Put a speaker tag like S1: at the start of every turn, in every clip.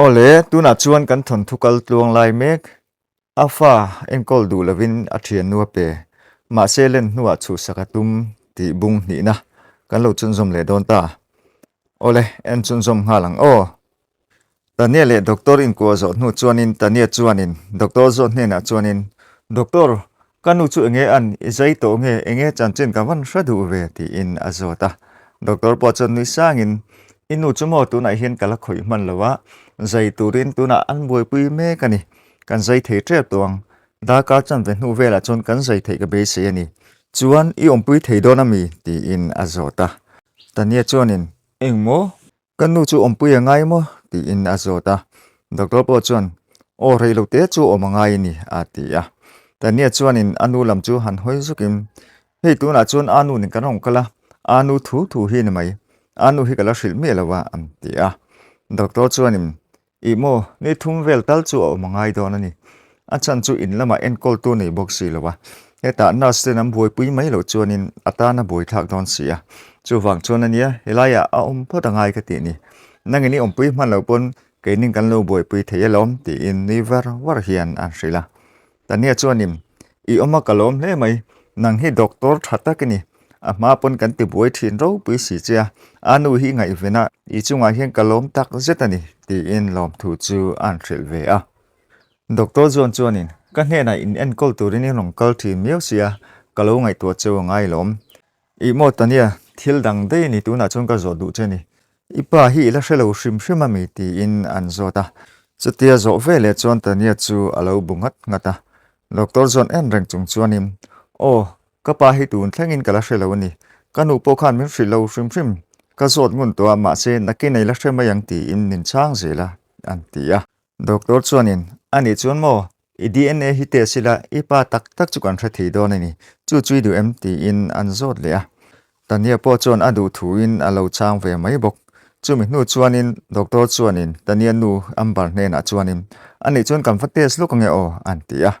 S1: ole tu na chuan kan thon thukal tluang lai mek afa enkawl du lovin a ṭhiannu pe Mahse len hnuah chhuhsak tum ti bung ni na kan lo chun zom le don ta ole en chun zom nga lang o tania le doctor in ko zo hnu chuanin tania chuanin doctor zo hne na chuanin doctor kanu chu nge an izai to nge chan chen ka wan hra du ve ti in azota doctor po chon ni sangin inu chumo tu na hian kala khoi man lawa zai turin tu na an boi pui me kani kan zai the tre tuang da ka chan ve hnu vela chon kan zai the ka be se ani chuan I om pui thei do na mi ti in azota tania chuanin engmo kanu chu om pui ngai mo ti in azota doctor po chuan o rei lo te chu omangai ni atia tania chuanin anu lam chu han hoi zukim hei tu na chuan anu ni kan ong kala anu thu hi ni mai anu hi kala hril me lawa am tia doctor chuanin imo ni thum vel tal chu omangai don ani achan chu in lama enkawl tu nei box si lawa heta nurse te nam boi pui mai lo chuanin atana boi thak don sia chu wang chuan ania helaya a om photangai ka ti ni nangini om pui man lo pon kening kan lo boi pui theialom ti in niver war hian an hrila tania chuanin I oma kalom hle mai nang hi doctor thata kini a ma pon kan ti boi thin ro pui si chia anu hi ngai vena I chunga hian kalom tak zetani ti in lom thu chu an thril ve a doctor zon chuanin kan he na in enkawl turin in rong kal thi meu sia kalo ngai tu chu ngai lom I mo tania thil dang dei ni tu na chon ka zo du cheni ipa hi la hrelo hrim mi ti in an zota chutia zo vele chon tania chu alo bungat ngata doctor zon en reng chung chuanin o kapa hi tun thlengin kala hrelo ni kanu po khan min hrilo hrim ka zot ngun to Mahse nakinei la hrema yang ti in nin chang zela an tia doctor chuanin ani chuan mo I DNA hi te sila ipa tak chu kan thra thei don ani chu chui du em ti in an zot le a tania po chuan adu thu in alo chang ve mai bok chumi hnu chuanin doctor chuanin tania nu ambar hne na chuanin ani chuan kan fates lu kange o an tia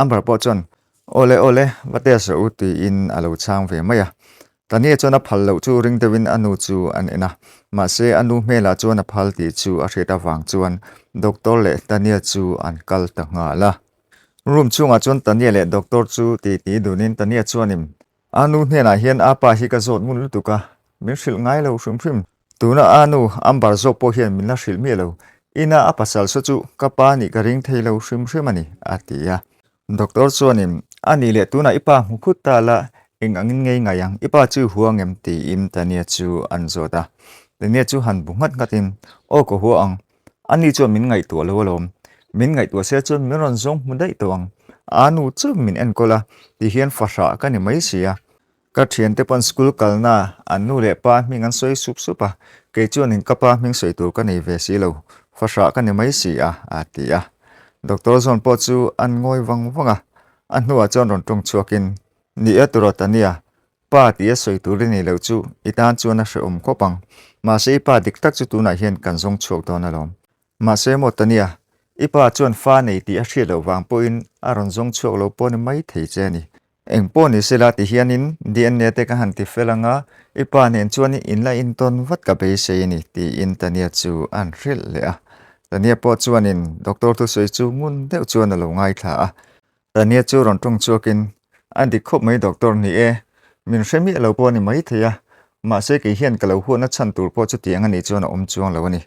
S1: ambar po chuan ole vates ro ti in alo chang ve mai a tania chuan a phal lo chu ring dewin anu chu an ena Mahse anu mela chuan a phal ti chu a hreta wang chuan doctor le tania chu an kal ta nga la room chunga chuan tania le doctor chu ti dunin tania chuanin anu hne na hian apa hi ka zot mun lutuka min hril ngai lo hrim tuna anu ambar zo po hian min la hril mi lo ina apasal so chu kapa ni ka ring thei lo hrim ani atia doctor chuanin ani le tuna ipa mukhut ta la eng angin ngei ngayang ipa chu huangem ti in tania chu anzota tania chu han bungat ngatin o ko huang ani chu min ngai tu lo lom min ngai tu se chu min ron zong mudai tawang anu chu min enkola ti hian fasha ka ni mai sia ka thian te pan school kalna anu le pa mingan soi supa ke chuan in kapa ming soi tur ka nei ve si lo fasha ka ni mai sia atia doctor zon po chu an ngoi wanga an hnuah chuan ron tong chuakin ni aturotania pa tia soi turin ni lo chu itan chuan a hreom khopang Mahse pa dik tak chu tu na hian kan zong chuak don alom Mahse mo tania ipa chuan fa nei ti a hriat lo wang po in a ron zong chuak lo po ni mai thei che ni eng po ni sela ti hianin DNA te ka han ti felanga ipa nen chuan in la in ton vat ka be se ni ti in tania chu an hril le a tania po chuanin doctor tu soi chu ngun deuh chuan lo ngai thla a tania chu ron tong chuakin andi khop mai doctor ni e min hremi lo po ni mai theya Mahse ke hian kalo hu na chan tur po chu tiang ani chuan om chuang lo ani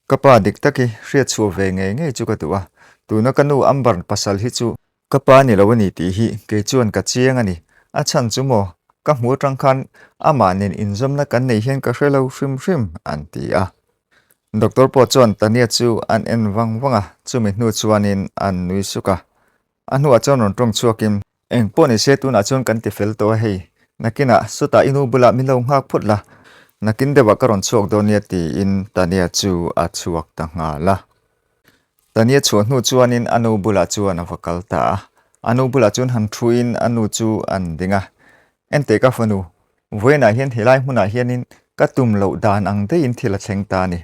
S1: kapa dik taki hriat chu ve nge chu ka tuwa tuna kanu ambar pasal hi chu kapa ni lo ani ti hi ke chuan ka chiang ani a chan chu mo ka hmu tang khan ama nen inzom na kan nei hian ka hrelo hrim an ti a doctor po chuan tania chu an en wanga chumi hnu chuanin an nui suka anu a chuan ron tong chuakin eng po ni se tu na chuan kan ti fel to hei nakina suta inu bula mi lo ngak phutla nakin dewa karon chuak donia ti in tania chu a chuak ta nga la tania chu hnu chuanin anu bula chuan a vakal ta anu bula chuan han thuin anu chu an dinga ente ka fanu voina hian helai hmuna hianin katum lo dan ang te in thila thleng ta ni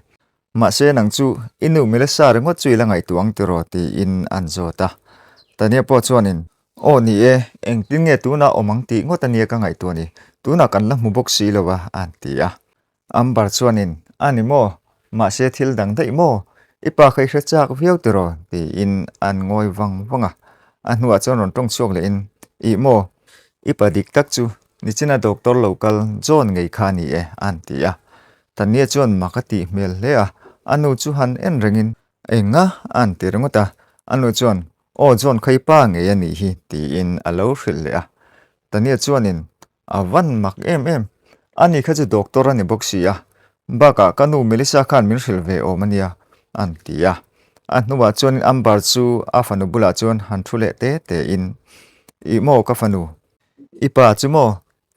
S1: Mahse nang chu inu milesa rengot chui la ngai tuang ti ro ti in anzota tania po chuanin o ni e eng tin nge tuna omang ti ngotania ka ngai tu ni tuna kan la mu box si lowa an tia ambar chuanin ani mo Mahse thil dang dei mo ipa khai hre chak viau te ro ti in an ngoi wang a hnuah chuan ron tong chuak le in I mo ipa dik tak chu ni china doctor local John ngei kha ni e an ti a tania chuan makati hmel hle a anu chu han en rengin enga an ti rengota anu chuan o John khai pa ngei ani hi ti in alo hril le a tania chuanin awan mak em ani kha chu doctor ani boxia baka kanu melisa khan min hril ve o mania an ti a hnuah chuan ambar chu a fanu bula chuan han thule te in I mo ka fanu ipa chu mo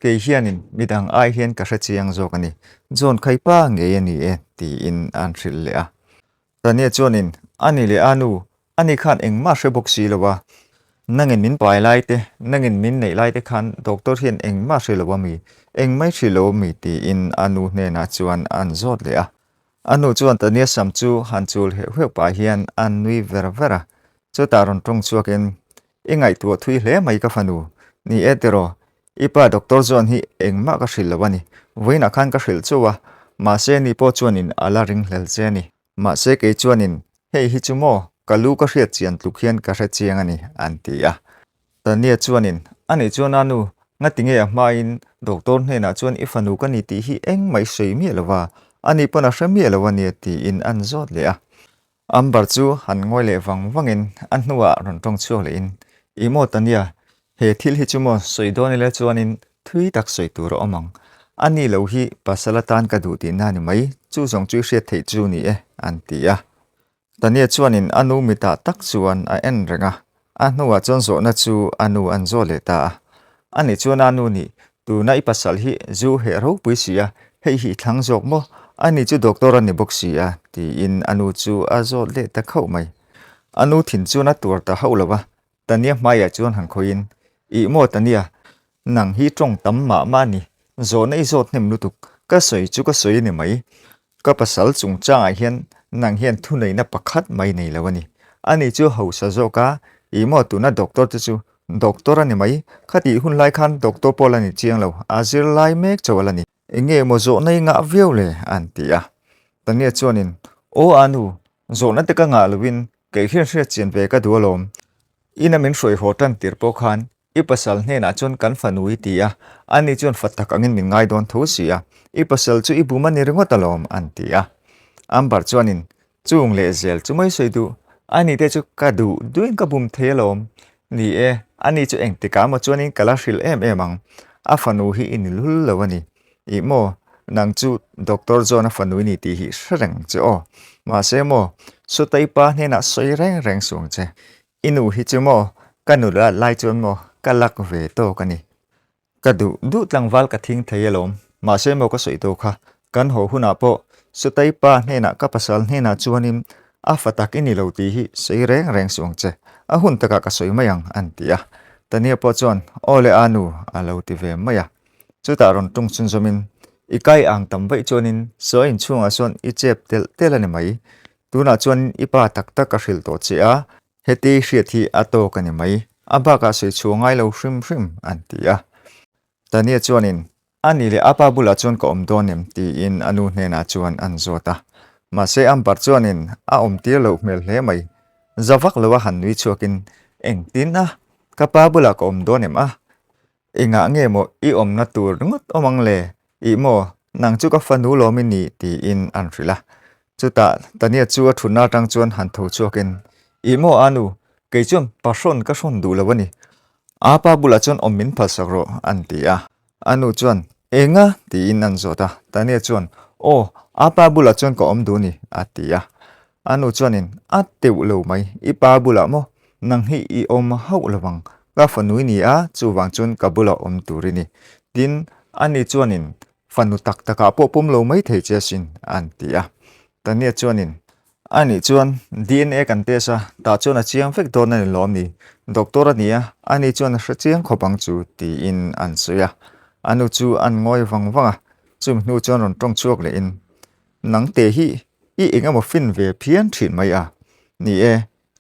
S1: ke hianin midang ai hian ka hre chiang zawk ani John khai pa ngei ani e ti in an hril le a tania chuanin ani le anu ani khan engma hre boxi lowa nangin min pai lai te nangin min nei lai te khan doctor hian engma hre lowa mi engmai hrilo mi ti in anu hne na chuan an zot le a anu chuan tania sam chu han chul heu pa hian an nui vera chu taron tong chuakin engai tu thui hle mai ka fanu ni etero ipa doctor John hi engma ka hril lawani voina khan ka hril chuwa Mahse ni po chuanin ala ring hlel che ni Mahse ke chuanin hei hi chumo kalu ka hriat chian tlukhian ka hre chiang ani an ti a tania chuanin ani chuan anu ngatinge a hma in doctor hne na chuan I fanu ka ni ti hi engmai sei mi lawa ani pana hre mi lawani ti in an zot le a ambar chu han ngoi le wangin an hnuah ron tong chuak le in imo tania he thil hi chumo soidoni le chuanin thui tak soi tur omang ani lo hi pasalatan ka du ti na ni mai chu zong chu hriat thei chu ni e an ti a tania chuanin anu mita tak chuan a en renga a hnuah chuan zo na chu anu an zo le ta ani chuan anu ni tu na I pasal hi zu he ro pui sia hei hi thlang zok mo ani chu doctor ani boxia ti in anu chu a zo le ta khau mai anu thin chu na tur ta haulawa tania maya chuan han khoin I mo tania nang hi trong tam ma ni zo nei zot nem lutuk ka soi chu ka soi ni mai ka pasal chung cha hian nang hian thu nei na pakhat mai nei lawani ani chu ho sa zo ka I mo tu na doctor chu doctor ani mai khati hun lai khan doctor polani chiang lo azir lai mek chawalani enge mo zo nei nga viau le an ti a tania chuanin o anu zo na te ka nga lovin ke hian hre chian ve ka dualom ina min hroi hotan tirpo khan I pasal hne na chon kan fanui ti a ani chon fatak angin min ngai don tho sia I pasal chu I bumani ringot alom an ti a ambar chuanin chung le zel chu mai soidu ani te chu ka du duin ka bum thelom ni e ani chu engtika mo chuanin kala hril emang a fanu hi inilhul lawani I mo nang chu doctor John a fanui ni ti hi shreng che o Mahse mo so taipa hne na soi reng sung che inu hi chu mo kanula lai chon mo kalak ve to kani kadu du tlangwal ka thing theialom Mahse mo ka soi to kha kan ho huna po so taipa hne na ka pasal hne na chuanin a fatak ini lo ti hi sei reng sung che a hun taka ka soi mayang an ti a tania po chuan ole anu a lo ti ve maya chu ta ron tung chun zomin ikai ang tam vai chuanin so in chunga son I chep tel ani mai tuna chuan ipa tak ka hril to che a heti hriat hi ato kani mai aba ka sei chungai lo hrim an ti a tania chuanin ani le apa bula chuan ko om donem ti in anu hne na chuan an zota Mahse ambar chuanin a om tir lo hmel hle mai zawak lowa han nui chuakin engtin a kapa bula ko om donem a inga nge mo I om na tur ngot omang le I mo nang chu ka fanu lo min ni ti in an hrila chuta tania chu thuna tang chuan han tho chuakin I mo anu ke chuan pasron ka hron du lawani apa bula chuan om min phalsak ro an ti a anu chuan enga ti in an zota tania chuan o apa bula chuan ko om du ni ati a anu chuanin at teu lo mai ipa bula mo nang hi I om hau lawang ka fanui ni a chu wang chun ka bula om turini tin ani chuanin fanu tak taka po pum lo mai thei che sin an ti a tania chuanin ani chuan DNA kan tesa ta chuan a chiang vek don ani lom ni doctor ania ani chuan hre chiang khopang chu ti in an soya anu chu an ngoi wanga chum hnu chuan ron tong chuak le in nang te hi I enga mo fin ve phian thin mai a ni e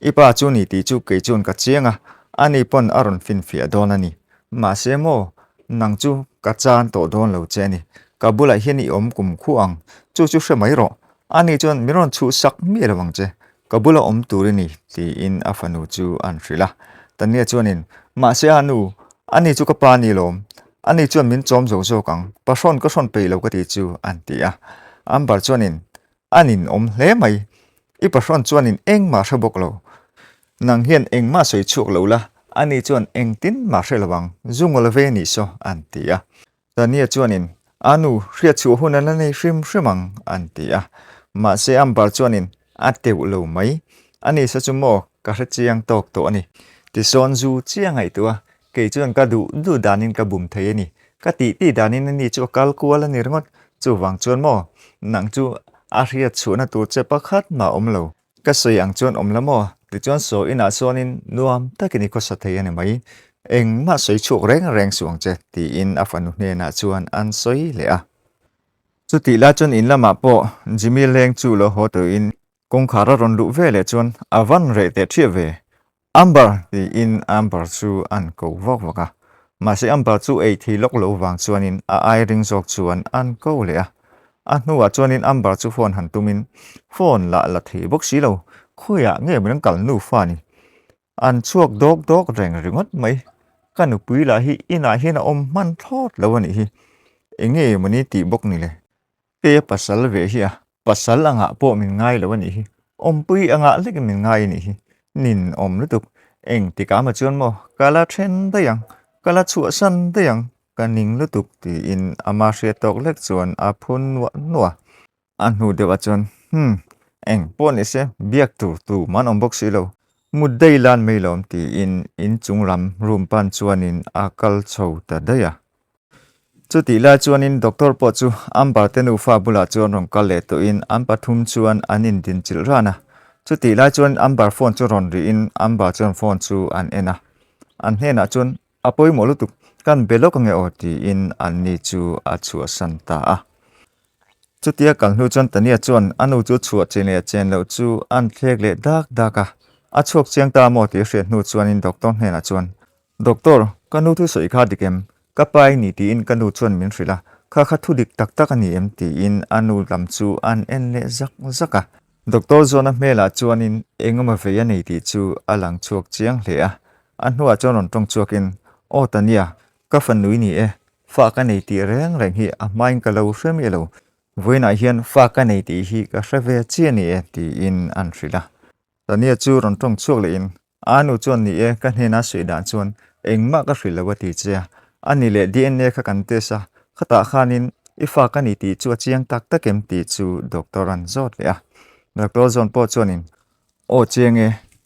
S1: ipa chu ni ti chu ke chun ka chianga ani pon aron fin fia don ani Mahse mo nang chu ka chan to don lo che ni kabula hian I om kum khu ang chu hre mai ro อันนี้จวนมีรอนชูสักมีระวังเจกบุลอมตูรินีที่อินอาฟานูจูอันฟริละตอนนี้จวนินมาเสียนูอันนี้จูกปานีลมอันนี้จวนมินจอมโจโจกังปะชอนก็ชอนไปแล้วก็ตีจูอันตีอะอันบาร์จวนินอันนินอมเล่ไหมอีปะชอนจวนินเองมาเชบกโลนางเฮียนเองมาสวยชุกโลละอันนี้จวนเองตินมาเชระวังจุงอลเวนิโซอันตีอะตอนนี้จวนินอานูเรียกชูหุนันในชิมังอันตีอะมาเสียอันบาร์จวนินอัดเตวโลไหมอันนี้สัจโมกระเจียงตอกตัวนี่ที่สอนจูเจียงไอตัวเกี่ยจวนกระดูดานินกระบุมเทนี่กติตีดานินนี่จูกัลกัวละนี่รงดจูวังจวนโมหนังจูอาเรียชวนตัวเจ็บคัดมาอมโลก็สยังจวนอมละโมที่จวนโซอินาโซนินนวมตะกินิโคสัตเทียนไหมเองมาสวยชุกแรงสวงเจที่อินอาฟันุเนนาจวนอันสวยเลยอะสุดที่ละจนอินละมาโปจิมีแรงจูโลโหตัวอินคงขาระรอนลุเวเลจวนอาวันเรเตเทียเวอัมบาร์ที่อินอัมบาร์จูอันกูวอกวกะมาเสียอัมบาร์จูเอทีล็อกโลวังจวนอินอาไอริงจอกจวนอันกูเลยอะอันนัวจวนอินอัมบาร์จูฟอนหันตุมินฟอนละทีบกสีโลคุยอะเงี้ยมันกัลนูฟานี่อันช่วงดอกแรงริงดไหมกันอุปุยละฮีอินาฮีนาอมมันทอดแล้ววันนี้ฮีเองเงี้ยมันนี่ตีบกนี่เลยเปียปัสสาวะเวฮีอะปัสสาวะงะพวกมันง่ายแล้ววันนี้ฮีอมปุยอ่ะเล็กมันง่ายนี่นินอมรู้ตุกเองที่กามาจวนโมกาลาเทรนได้ยังกาลาชัวสันได้ยังกันนิงรู้ตุกที่อินอามาเชียตอกเล็กจวนอาพุนวะนัวอันหูเดวจวนเองปนเอเซเบียกตูมันอมบกสิโลมุดได้ลานไม่ลมที่อินจุงลำรูมปันจวนอินอาคัลโชตัดได้ยะจุดที่ลาจวนอินด็อกเตอร์ปอจูอัมบาเตนูฟาบุลาจวนรองกัลเลตุอินอัมปะทุมจวนอันอินดินจิลรานะจุดที่ลาจวนอัมบาร์ฟอนจูรอนรีอินอัมบาจวนฟอนจูอันเอนะอันเฮนะจวนอปอยมอลุตุกกันเบลกเงอที่อินอันนี้จูอาชัวสันตาจุดที่กันหูจวนตันเนี่ยจวนอันหูจูชัวเจเนเจนเลวจูอันเล็กเลดักอาชกเชียงตามอที่เรียนหูจวนอินด็อกเตอร์เฮนะจวนด็อกเตอร์กันหูทุสอยคาดิเกมกับไปนี่ที่อินกันหูจวนมินสิละข้าทุดิกตักอันนี้ที่อินอันหูลำจูอันเอ็นเลซักด็อกเตอร์จวนเมลาจวนอินเองมาเฟียนี่ที่จูอลังชกเชียงเลยอันหัวจวนตรงชวกินโอตันยาก็ฟันนุยนี่ฝากกันนี่ที่แรงฮีอาไม่ก็เราเชื่อมีเราวันไหนเห็นฝากกันนี่ที่ฮีก็เชื่อเวเชียนี่ที่อินอันสิละตอนนี้จูรตรงชวกเลยอินอันหูจวนนี่กันเห็นน่าสวยด่านจวนเองมากก็สิละว่าที่เจ้าอันนี้เลยดีเอ็นเอข้ากันเตะซะข้าตาขานินอีฝากกันนี่ที่จูเชียงตักเกมที่จูด็อกเตอร์รันจอดเลยด็อกเตอร์จอนปอจวนินโอเชียง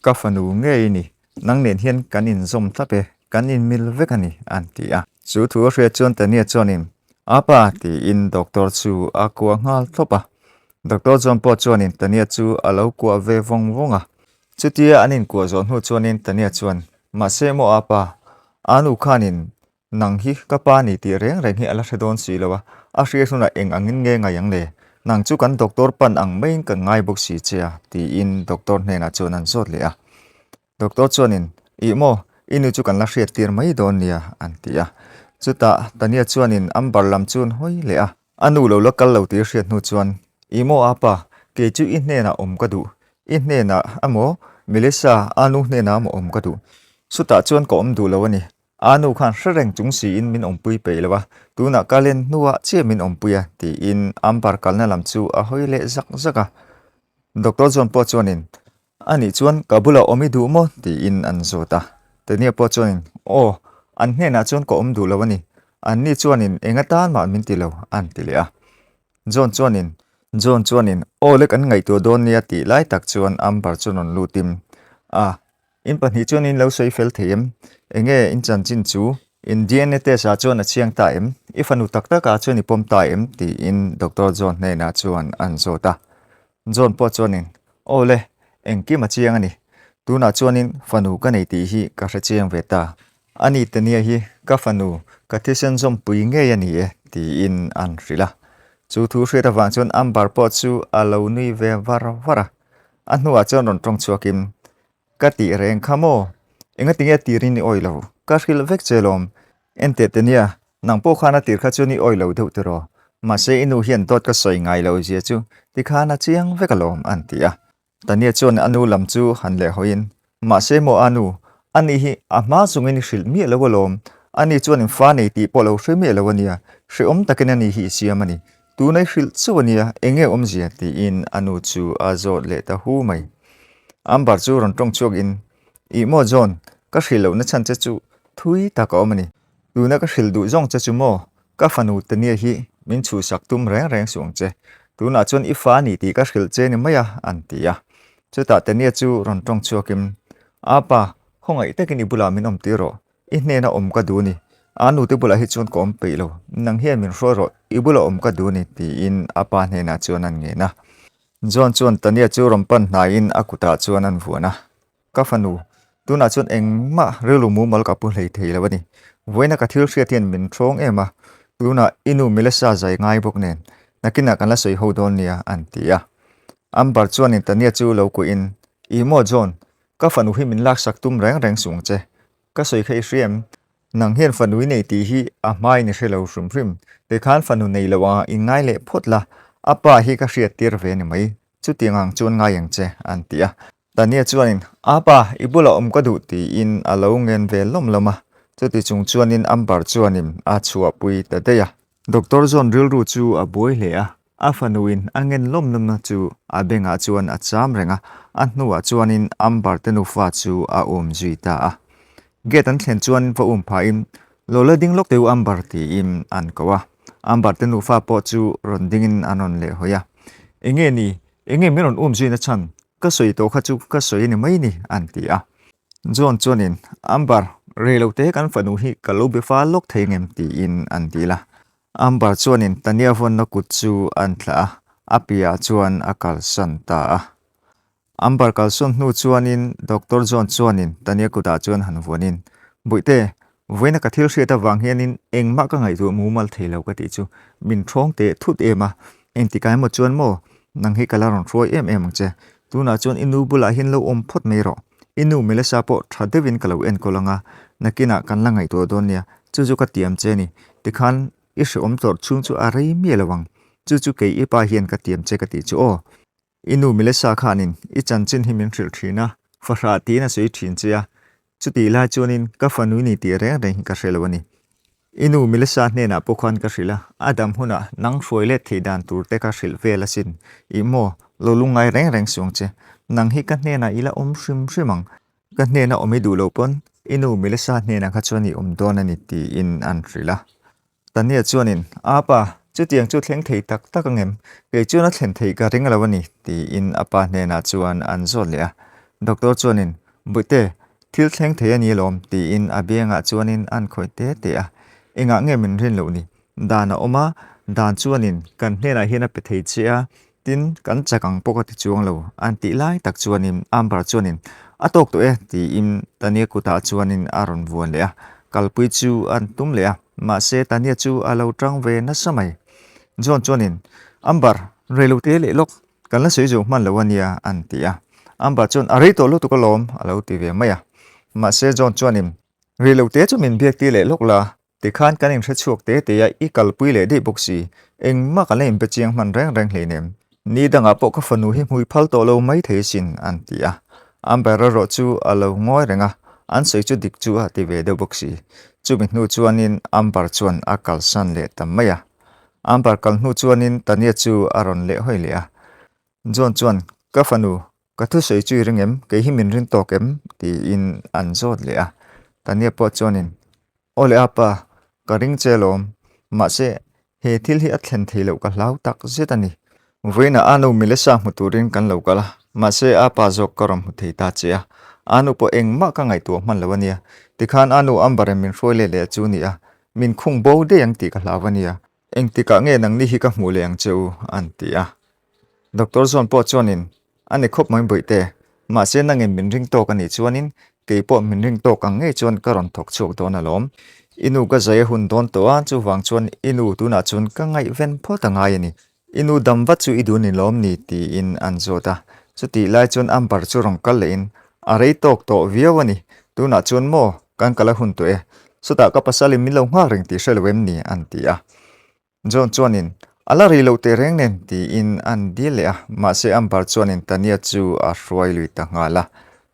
S1: กับฟันหูเงยนี่นังเนียนเห็นกันอินซอมทับกันอินมิลเวกันนี่อันที่จูทัวเรียจวนแต่เนี่ยจวนินอาปาที่อินด็อกเตอร์จูอากัวงัลทบด็อกเตอร์จอนปอจวนินแต่เนี่ยจูอาเลวกัวเววงจุดที่อันนี้กัวจอนหูจวนินแต่เนี่ยจวนมาเซโมอาปาอันอุขานินนังฮีกับปานี่ที่เร่งฮีอาลาเชดอนสีเลวะอาเชียสุนัยเองอังเงยยังเลยนังจูกันด็อกเตอร์ปันอังไม่กันง่ายบุกสีเจียที่อินด็อกเตอร์เนน่าจวนันสดเลยด็อกเตอร์จวนินอีโมอินุจูกันลาเชียตีร์ไม่โดนเนี่ยอันที่จุดตาเนี่ยจวนินอัมบาร์ลำจูนห้อยเลยอันนู้เราลักกันเราตีเชียนูจวนอีโมอาปะเกจูอินเนน่ากระดูอินเนน่าอโมมิเลซ่าอานุเนน่ากระดูสุดท้ายจวนก็ดูแล้ววันนี้อานุขันเร่งจุงสีอินมินปุยไปเลยวะตัวนักการเล่นนัวเชี่ยมินปุยที่อินอัมบาร์กันนั่นลำจูอาห้อยเละซักด็อกเตอร์จวนปอจวนินอันนี้จวนกับบุลาอมิดูโมที่อินอันโซตาแต่เนี่ยปอจวนินโออันนี้น่าจวนก็ดูแล้ววันนี้อันนี้จวนินเองก็ตานมามินติเลวอันติเลยจวนนินโอเล็กอันไงตัวโดนเนี่ยที่ไล่ตักจวนอัมบาร์จวนลูติมอินปันฮิจวนอินเลวใช้เฟลเทียมเองอินจันจินจูอินดีเอ็นเอเตสาจวนเชียงตาอีฟันุตักตะกาจวนอิปมตาที่อินด็อกเตอร์จวนเนน่าจวนอันโซตาจวนปอจวนินโอเล่เองกิมาเชียงอันนี้ตัวน่าจวนอินฟันุกันไอตีฮีกาเชียงเวตาอันนี้ตัวเนี่ยฮีกับฟันุกับที่เซนจอมปุยเงยนี่ที่อินอันสิละจูทูเรียระวังจวนอัมบาร์ปอจูอาลาวนุยเววาระอันหัวจวนตรงชัวกิมกติเรงขโมเองติงตีรินีออยลาวกาชิลเวกเจลอมเอ็นเตเตเนียนังโปขานาติร์ขจวนีออยลาวเดือดรอ Mahse inu hian tot ka soi ngai lo zia chu tikha na chiang ve kalom an tia tania chuan anu lam chu han le hoin Mahse mo anu ani hi ama zungin hril mi lo lom ani chuan in fa nei ti polo hri mi lo ania hri om takin ani hi siamani tu nei hril chu ania enge om zia ti in anu chu azo le ta hu mai ambar chu ron tong chuak in I mo zon ka hrilo na chan che chu thui ta ka omani tu na ka hril du zong che chu mo ka fanu tania hi min chhuhsak tum reng suang che tu na chuan I fa ni ti ka hril che ni maya an tia chu ta tania chu ron tong chuakim apa khongai takin ibula min om tiro I hne na om ka du ni anu te bula hi chuan ko om pe lo nang hian min ro ro ibula om ka du ni ti in apa hne na chuan an nge na zon chuan tania chu rompan na in akuta chuan an vuana ka fanu tu na chuan engma relu mu mal ka pu hlei thei lawani voina ka thil hria thian min thong ema tu na inu milesa zai ngai bok nen nakina kan la soi ho don nia an tia ambar chuan in tania chu lo ku in I mo zon ka fanu hi min lak sak tum reng sung che ka soi khai hriam nang hian fanu nei ti hi a mai ni hrelo hrim te khan fanu nei lawa in ngai le photla apa hi ka hria tir ve ni mai chu tiangang chuan ngai yang che an tia tania chuanin apa ibula om ka du ti in alo ngen ve lom lama chu ti chung chuanin ambar chuanin a chhuah pui ta deya doctor zon ril ru chu a boi hle a fanuin angen lom nam na chu a benga chuan a cham renga a hnuah chuanin ambar tenu fa chu a zui ta a get an thlen chuan va pha in lola ding lok teu ambar ti im an kawa ambar tenu fa po chu rondingin anon le hoya enge meron zui na chan ka soi to kha chu ka soi ni mai ni an ti a zon chuanin ambar relo te kan fanu hi kalo be fa lok thei ngem ti in an ti la ambar chuanin tania von na kut chu an thla apia chuan akal san ta a ambar kalson hnu chuanin doctor zon chuanin tania kuta chuan han vonin buite voina ka thil hria ta wang hianin engma ka ngai du mumal theilo ka ti chu min thong te thut ema entikai mo chuan mo nang hi kalaron roi em che tuna chuan inu bula hin lo om phot mai ro inu melesa po thadevin kalo en kolanga nakina kan langai to donia chu ka tiam che ni tikhan is om tor chung chu arei mi lawang chu ke ipa hian ka tiam che ka ti chu o inu melesa khanin I chan chin himin thil thina fahra ti na sei thin chia chu ti la chuanin ka fanu ni ti reng ka hrelawani inu milesa hne na pokhan ka hrila adam huna nang hroile theidan tur te ka hril vela sin imo lolungai reng sung che nang hi ka hne na ila hrimang ka hne na omi du lo pon inu milesa hne na kha chuani don ani ti in an hrila tania chuanin apa chu tiang chu thleng thei tak angem ke chuan thlen thei ka ring lawani ti in apa hne na chuan an zol le doctor chuanin buite thil thleng thei ani lom ti in abenga chuanin an khoite te a enga nge min rin lo ni dana oma dan chuanin kan hnena hian a pe thei chia tin kan chakang poka ti chuang lo an ti lai tak chuanin ambar chuanin atok to e ti im tania kuta chuanin aron vuan le a kalpui chu an tum le a Mahse tania chu alo tang ve na samai zon chuanin ambar relo te le lok kan la sei zo man lawania an ti a ambar chon arei to lo to kolom alo ti ve maya Mahse zon chuanin relo te chu min biak ti le lok la tikhan kanin thre chuak te ya I kalpui le de boxi engma ka lem pe chiang man reng hleinem ni danga po ka fanu hi hui phal to lo mai the sin an ti a ambera ro chu alo ngoi renga an sei chu dik chu a ti ve de boxi chu mi hnu chuanin ambar chuan akal san le tamaya ambar kal hnu chuanin tania chu aron le hoi le a zon chuan ka fanu ka thu sei chu ringem ke hi min rin to kem ti in an zot le a tania po chuanin ole apa karing chelom Mahse he thil hi athlen theilo ka hlau tak zetani voina anu milesa muturin kan lo kala Mahse apa jok karam huthei ta chia anu po engma ka ngai tu man lawania tikhan anu ambare min hroile le chu ni a min khung bo de yang ti ka hlawania engtika nge nang ni hi ka hmu le ang cheu an ti a doctor zon po chonin ane khop mai boite Mahse nang en min ring to ka ni chuanin ke po min ring to ka nge chuan karon thok chuk don alom inu ka zai hun don to an chu wang chuan inu tu na chun ka ngai ven pho ta ngai ni inu dam wa chu idun ni lom ni ti in an zota chu ti lai chun ambar chu rong kal le in arei tok to viawani tu na chun mo kan kala hun to e suta ka pasali min lo nga ring ti shelwem ni an ti a zon chuanin ala ri lo te reng nen ti in an di le a ma se am bar chuan in tania chu a hruai lui ta ngala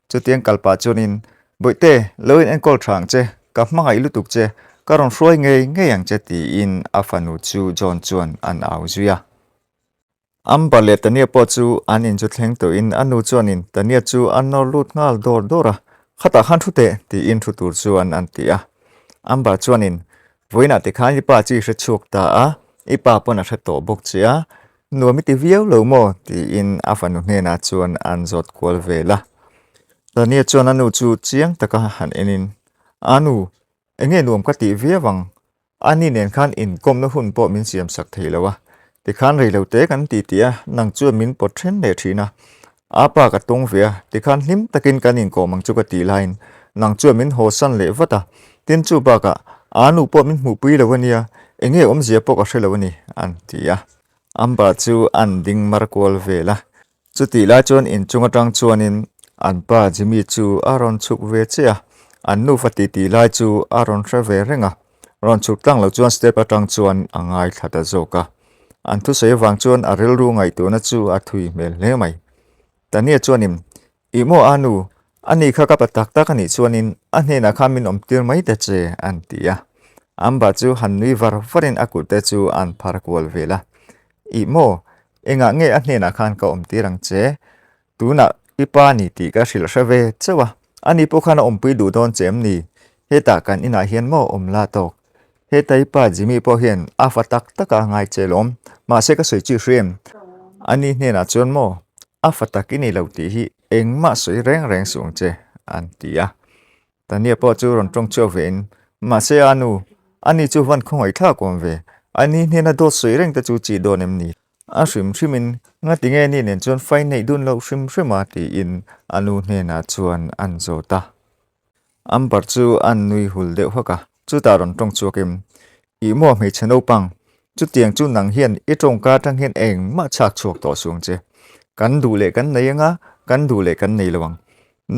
S1: chu tiang kalpa chuan in boite loin enkawl thang che ka hmangai lutuk che karon hruai ngei ang che ti in afanu chu jon chuan an au zuya am balet tania po chu an in chu thleng to in anu chuan in tania chu an no lut ngal dor dora khata khan thu te ti in thu tur chuan an ti a am ba chuan in voina te khan pa chi hre chuk ta a ipa pona hre to bok chia nuam mi ti viau lo mo ti in afanu hne na chuan an zot kwal vela tania chuan anu chu chiang taka han enin anu enge nuam ka ti viawang ani nen khan in kom na hun po min siam sak theilowa ti khan rei lo te kan ti tia nang chu min po then le thina apa ka tong via ti khan hlim takin kan in ko mang chu ka ti line nang chu min ho san le wata tin chu ba ka anu po min mu pui lo wania enge om zia po ka hrelo ni an tia amba chu an ding mar kol vela chu ti la chon in chunga tang chuan in an pa jimi chu aron chuk ve chia an nu fati ti lai chu aron trave renga ron chuk tang lo chuan step atang chuan angai thata zoka an thu sei wang chuan a rel ru ngai tu na chu a thui mel le mai tania chuan im imo anu ani kha ka patak tak ani chuan in a hne na khamin om tir mai te che an tia amba chu hanui var varin akul te chu an phar kwal vela imo enga nge a hne na khan ka om tirang che tuna ipa ni ti ka hril hrawe chewa ani po khana om pui du don chem ni heta kan ina hian mo om la tok hetai pa jimi po hian afa tak taka ngai chelom ma se ka soi chi hrem ani hne na chon mo afa takini lo ti hi engma soi reng sung che an tia tania po chu ron tong cho ven ma se anu ani chu van khoi tha kom ve ani hne na do soi reng ta chu chi don em ni a hrim hrimin nga tinge ni nen chuan fai nei dun lo hrim ti in anu hne na chuan an zota am par chu an nui hul deuh haka chu ta ron tong chu kem i mo me chano pang chu tiang chu nang hian i tong ka tang hian eng ma chak chuak to sung che kan du le kan nei nga kan du le kan nei lawang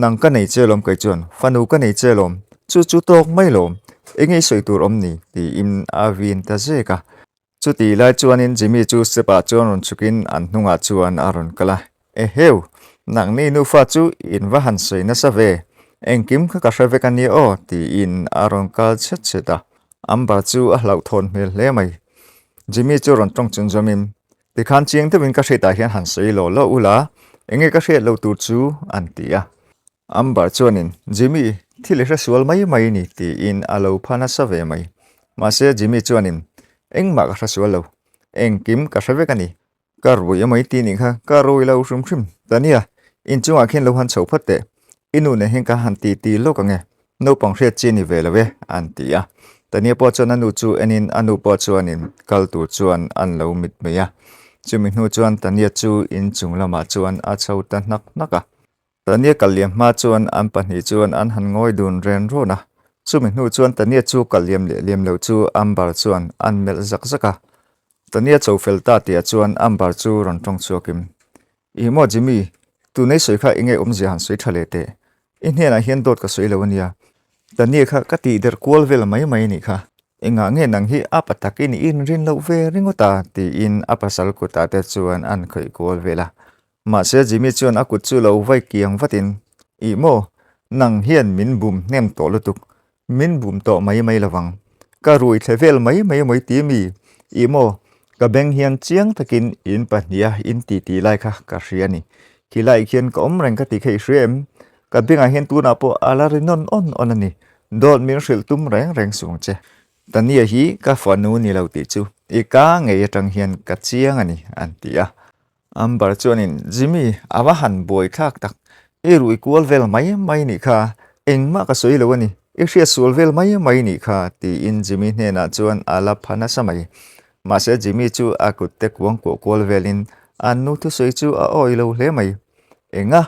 S1: nang ka nei chelom kai chuan fanu ka nei chelom chu tok mai lom engei soi tur om ni ti in avin ta zeka chu ti lai chuan in jimi chu sepa chuan ron chukin an hnunga chuan aron kala heu nang ni nu fa chu in va han soi na sa ve engkim kha ka hreve kan ni o ti in aron kal chet cheta amba chu a hlau thon mel hle mai jimi chu ron tong chun zomin ti khan chiang te win ka hreta hian han soi lo ula enge ka hret lo tur chu an tia amba chuan in jimi thile hra sual mai ni ti in alo phana sa ve mai ma se jimi chuan in engma ka hra sual lo engkim ka hreve kan ni ka rui mai ti ni kha ka roi lo hrim tania in chunga khen lo han chho phatte inu ne hen ka han ti lo ka nge no pang hret chi ni ve lawe an tia tania po chuan anu chu enin anu po chuan in kal tur chuan an lo mit meya chumi hnu chuan tania chu in chung lama chuan a chho ta naka tania kaliam ma chuan an pahnih chuan an han ngoi dun ren ro na chumi hnu chuan tania chu kaliam le liam lo chu ambar chuan an mel zaka tania chofel ta tia chuan ambar chu ron tong chuakim imo jimi tu nei soi kha inge om han soi thale te in hena hian dot ka soi lawania tania kha ka ti der kwal vel mai ni kha inga nge nang hi apataki ni in rin lo ve ringota ti in apasal ku ta te chuan an khoi kwal vela ma se jimi chuan akut chu lo vai kiang vatin imo nang hian min bum nem to lutuk min bum to mai lawang ka rui thevel mai ti mi imo ka beng hian chiang takin in pahnia in ti lai kha ka hriani kilai khian ka om reng ka ti khei hrem ka benga hian tu na po alarinon on ani dot min hril tum reng sung che tania hi ka fanu ni lo ti chu i ka ngei atang hian ka chiang ani an tia ambar chuanin jimi awa han boi thak tak e rui kwal vel mai ni kha engma ka soi lo ani e hria sul vel mai ni kha ti in jimi hne na chuan ala phana samai ma se jimi chu akut te kwang ko kwal velin an nu thu soi chu a oi lo hle mai enga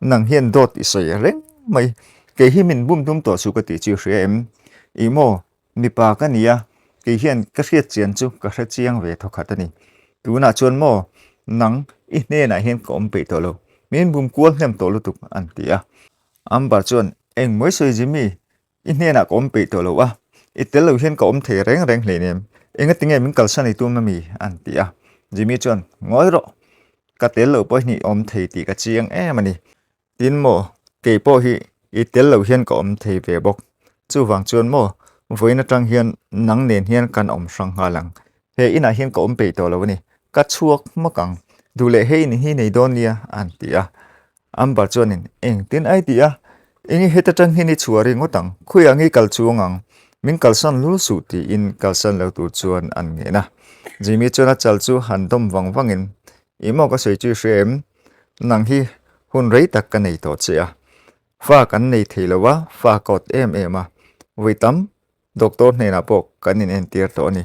S1: nang hian dot i soi reng mai ke hi min bum tum to su ka ti chi hrem imo mi pa ka nia ke hian ka hriat chian chu ka hre chiang ve tho khatani tuna chuan mo nang i hne na hian kom pe to lo min bum kwal hnem to lu tuk an tia amba chuan eng moi soi jimi i hne na kom pe to lo a i tel lo hian kom the reng hle nem enga tinge min kalsan ni tum mi an tia Jimmy chuan ngoi ro ka tel lo po ni om thei ti ka chiang mani tin mo ke po hi I tel lo hian ko om thei ve bok chu wang chuan mo voina tang hian nang nen hian kan om sang halang he ina hian ko om pe to lo ni ka chuak makang dule he ni hi nei don nia an tia amba chuanin eng tin ai tia engi heta tang hi ni chuari ngotang khuya ngi kal chuangang min kalsan lu su ti in kalsan lo tu chuan an nge na Jimmy chuan a chal chu han dom wang wangin imo ka sei chu shem nang hi hun rei tak ka nei to che a fa kan nei theilowa fa kot a Vitam doctor ne na pok kanin entir to ni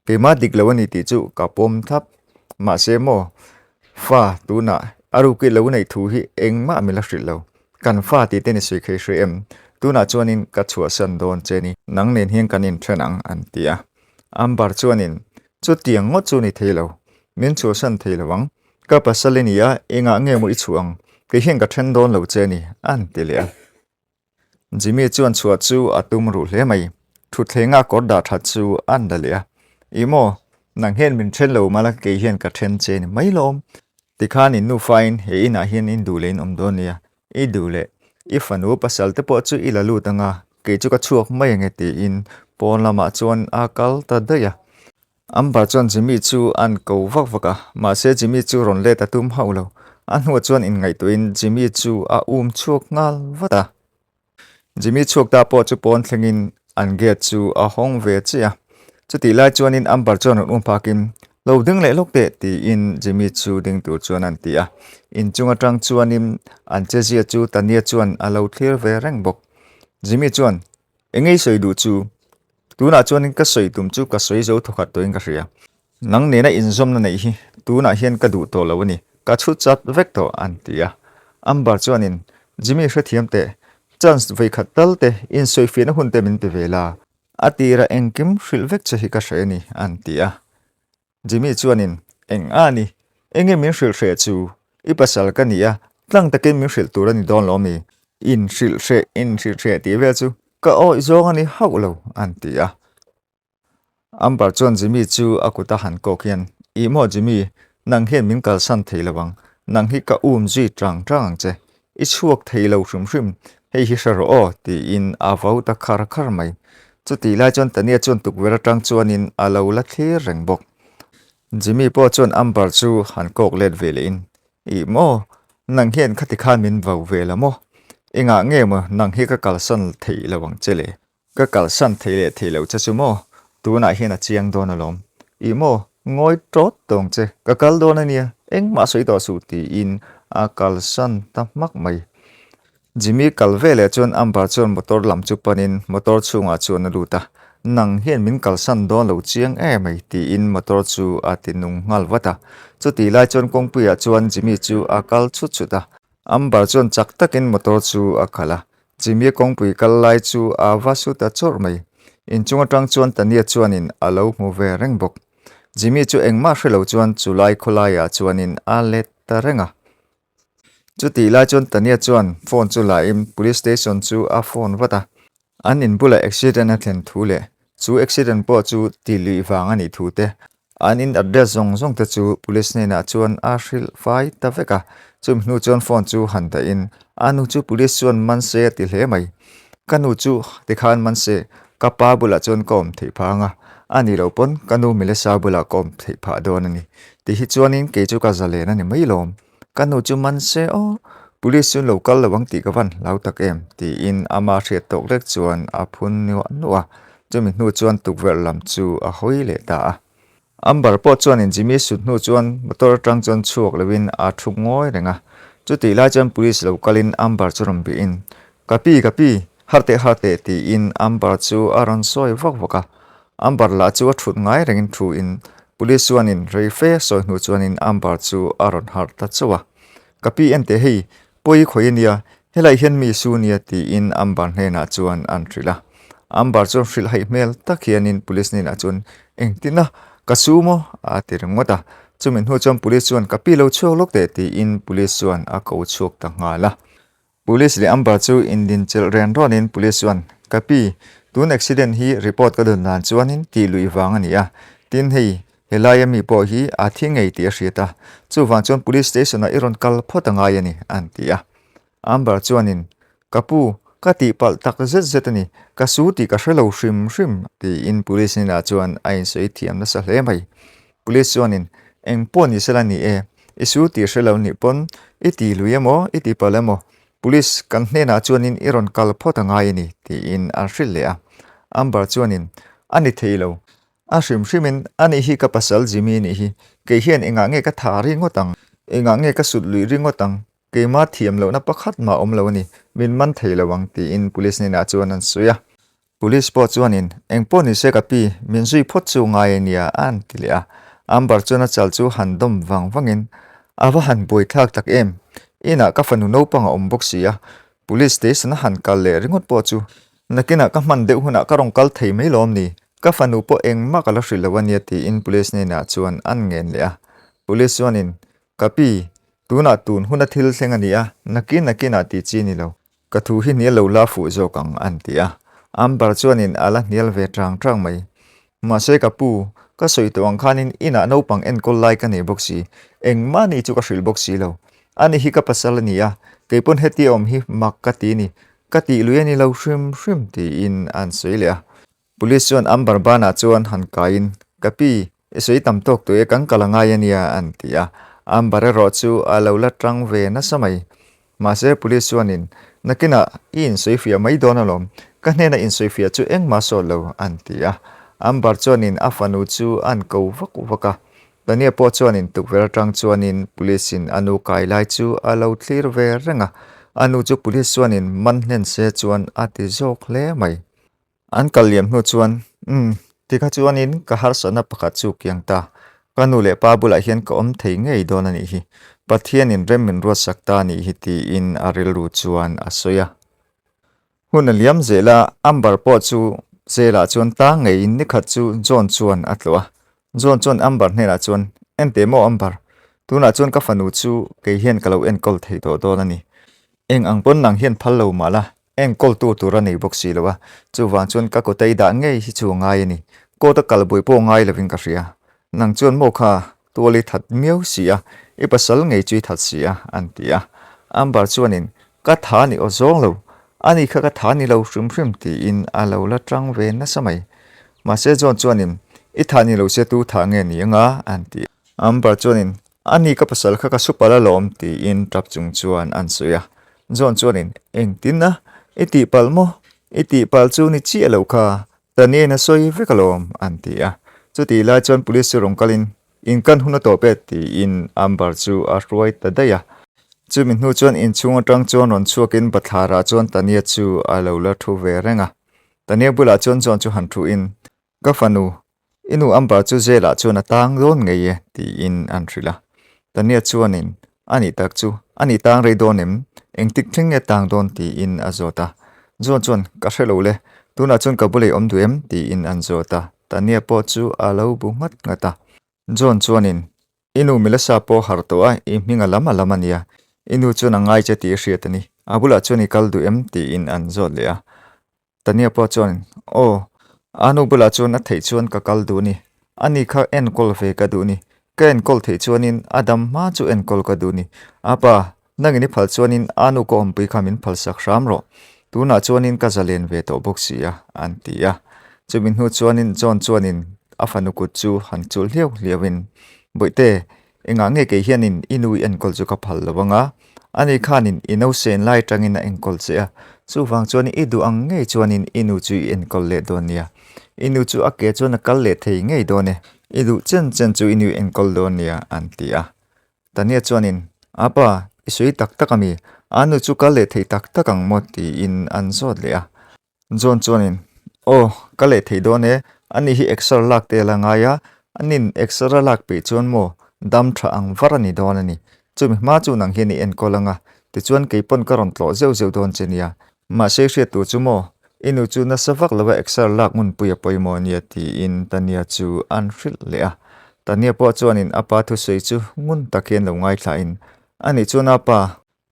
S1: pema diklawani ti chu kapom thap Mahse mo fa tuna aru ki lo nei thu hi engma mila hrilo kan fa ti te ni sui khei shem tuna chuanin ka chua san don cheni nang nen hian kanin thenang an tia ambar chuanin chu tiang ngo chu ni theilo min chu san theilawang ka pasalenia enga nge mo I chuang ke hian ka then don lo cheni an tilia Jimmy chuan chua chu atum ru hle mai thu thlenga kor da tha chu an dalia imo nang hen min then lo mala ke hian ka then cheni mai lom tikhan in nu fine he ina hian in dulein omdonia I dule ifanu pasal te po chu ilalu tanga ke chu ka chuak mai nge ti in pon lama chuan akal ta daya amba chuan Jimmy chu an ko vak vaka Mahse Jimmy chu ron le ta tum haulo an hnuah chuan in ngai tuin Jimmy chu a chuak ngal vata Jimmy chuak ta po chu pon thlengin an ge chu a hong ve chia chu ti lai chuan in ambar chuan pakin lo ding le lok te ti in Jimmy chu ding tu chuan an tia in chunga tang chuan in an che zia chu tania chuan a lo thlir ve reng bok Jimmy chuan engei soi du chu tuna chuan in ka soi tum chu ka soi zo thokhat toin ka ria nang ne na in zom na nei hi tuna hian ka du to lo ni ka chu chat vek to an tia ambar chuan in Jimmy hrethiam te chance ve khatal te in soi fi na hun te min te vela atira engkim hril vek che hi ka hreni an tia Jimmy chuanin eng ani enge min hril hre chu I pasal ka nia tlang takin min hril tur ani don lo mi in hril hre ti ve chu ka o izong ani haulo an tia ambar chuan Jimmy chu akuta han ko khian imo Jimmy nang hen min kal san theilawang nang hi ka ji trang che I chuak theilo hrim hei hi hraro o ti in avau ta khar mai chu ti lai chuan tania chuan tukvera tang chuan in alo la thlir reng bok Jimmy po chuan ambar chu han kok let vele in imo nang hian khati khan min vau vela mo enga nge mo nang hi ka kalsan theilawang chele ka kalsan theilo cha chu mo tuna hian a chiang don alom imo ngoi trot tong che ka kal don ania engma soi to su ti in a kalsan ta mak mai Jimmy kalvele chuan ambar chuan motor lam chu panin motor chunga chuan luta nang hian min kalsan don lo chiang mai ti in motor chu atinung ngal wata chu ti lai chuan kongpuya chuan Jimmy chu akal chuta ambar chuan chak takin motor chu akhala Jimmy kongpui kal lai chu awasu ta chor mai in chunga tang chuan tania chuan in alo mu ve reng bok Jimmy chu engma hrelo chuan chulai kholaya chuan in alet ta renga chu ti lai chuan tania chuan phone chu la in police station chu a phone wata an in bula accident a thlen thule chu accident po chu ti li wang ani thu te an in address zong te chu police ne na chuan a hril fai ta veka chum hnu chuan phone chu han ta in anu chu police chuan Mahse ti hle mai kanu chu tikhan Mahse kapa bula chuan kom thei phanga ani lo pon kanu milesa bula kom thei pha don ani ti hi chuan in ke chu ka zalen ani mai lom kanu chu Mahse o police chuan local lawang ti ka van lau tak em ti in ama hriat tok lek chuan a phun hnuah chumi hnu chuan tukvel lam chu a hoi le ta ambar po chuan in Jimmy sut hnu chuan motor tang chuan chuak lovin a thuk ngoi renga chu ti lai chuan police local in ambar churam bi in kapi harte ti in ambar chu aron soi vaka ambar la chu a thut ngai rengin thu in police chuan in rei fe soi hnu chuan in ambar chu aron har ta chuwa kapi ente hei poi khoinia helai hian mi su nia ti in ambar hena chuan an trila ambar chuan hril hai mel takhianin police ni na chuan engtina kasumo a tirngota chumin hu chuan police chuan kapi lo chuak lok te ti in police chuan a ko chuak ta ngala police le ambar chu indin chel ren ronin police chuan kapi tun accident hi report ka dun nan chuanin ti lui wang ania tin hei helai mi po hi a thingei ti a hriata chu wang chuan police station a iron kal photanga yani an tia ambar chuanin kapu ka ti pal tak zet zet ani ka su ti ka hrelo hrim hrim ti in police ni na chuan a in soi thiam na sa hle mai police chuanin eng pon iselani e isu ti hrelo ni pon iti luemo iti palemo police kan hne na chuanin iron kal photanga yani ti in an hril le a ambar chuanin ani theilo a hrim hrimin ani hi ka pasal jimi ni hi ke hian enga nge ka thari ngotang enga nge ka sut lui ringotang ke ma thiam lo na pakhat ma om lo ni min man theilawang ti in police ni na chuan an suya police po chuanin engpo ni se ka pi min zui phot chu ngai nia an tilia ambar chuan a chal chu handom wangin awa han boi thak tak em ina ka fanu no panga om boxia police station han kal le ringot po chu nakina ka man deuh huna ka rong kal thei mai lom ni ka fanu po eng ma kala hrilawani ti in police ni na chuan an ngen le a police chuanin kapi tuna tun huna thil thengania nakina ti chi ni lo ka thu hi ni lo la fu zo kang an tia ambar chuanin ala nial ve trang mai Mahse kapu ka soi tawang khanin ina no pang enkol lai ka nei boxi eng ma ni chu ka hril boxi lo ani hi ka pasal ania keipon heti om hi mak ka ti ni ka ti lueni lo hrim ti in an soilea police chuan ambar bana chuan han kain kapi isoi tam tok to e kang kalanga yania an tia ambare ro chu alo la trang ve na samai Mahse police chuanin nakina in soifia mai donalom ka hnena in soifia chu eng ma so lo an tia ambar chuanin afanu chu an ko vaka tania po chuanin tukvel tang chuanin police in anu kai lai chu alo clear ve renga anu chu police chuanin man hnen se chuan ati zok hle mai an kaliam hnu chuan tika chuanin ka har sana pakhat chu kyang ta kanu le pa bula hian ka om thei ngei don ani hi pathian in rem min ro sakta ni hi ti in aril ru chuan asoya hun liam zela ambar po chu zela chuan ta ngei ni khat chu zon chuan atloa zon chuan ambar hne la chuan ente mo ambar tuna chuan ka fanu chu ke hian kalo en kol thei do don ani eng angpon nang hian phallo mala eng kol tu tura nei boxi lowa chu wang chuan ka ko tei da ngei hi chu ngai ani ko ta kalboi po ngai lovin ka ria nang chuan mo kha tuali that miau sia i pasal ngei chui that sia an tia ambar chuanin ka tha ni o zong lo ani kha ka tha ni lo hrim ti in alo la tang ve na samai Mahse zon chuanin i tha ni lo se tu tha nge ni nga an tia ambar chuanin ani ka pasal kha ka supala lom ti in trap chung chuan an suya zon chuanin eng tinna iti palmo iti pal chu ni chi alo kha tani na soi vekalom an tia chu ti la chuan police rong kalin in kan huna to pe ti in ambar chu a roi ta daya chu min hnu chuan in chunga tang chuan on chuakin bathara chuan tania chu alo la thu ve renga tania bula chuan chu han thu in ka fanu inu ambar chu zela chuan a tang don ngei ti in an thrila tania chuanin ani tak chu ani tang rei donem engtik thing e tang don ti in azota zon chuan ka hrelo le tuna chuan ka bulei om duem ti in an zota tania po chu alo bu ngat ngata zon chuanin inu milasa po hartoa I hminga lamania inu chuan angai che ti hriatani abula chuan I kal duem ti in an zot le a tania po chuan o anu bula chuan a thei chuan ka kal du ni ani kha en kol ve ka du ni ken kol thei chuanin adam ma chu en kol ka du ni apa nangini phal chuanin anu ko ompui khamin phal sak ram ro tuna chuanin ka zalen ve to boxia antia chumin hu chuanin zon chuanin afanu ku chu han chul hleu hliawin boite enga nge ke hianin inui en kol chu ka phal lawanga ani khanin ino sen lai tangin en kol che a chu wang chuanin idu ang nge chuanin inu chu en kol le donia inu chu ake chuan kal le thei ngei done idu chen chu inu en kol donia antia tania chuanin apa isui tak takami anu chu kal le thei tak takang moti in an zot le a zon chuanin o kal le thei done ani hi extra lak te langaya anin extra lak pe chuan mo dam tha ang varani donani chumi ma chu nang hiani en kolanga ti chuan keipon karon tlo zeu don chenia Mahse hria tu chu mo inu chu na savak lawa extra lak mun puya poimo nia ti in tania chu an hril le a tania po chuanin apa thu sei chu ngun takhen lo ngai thla in ani chuan apa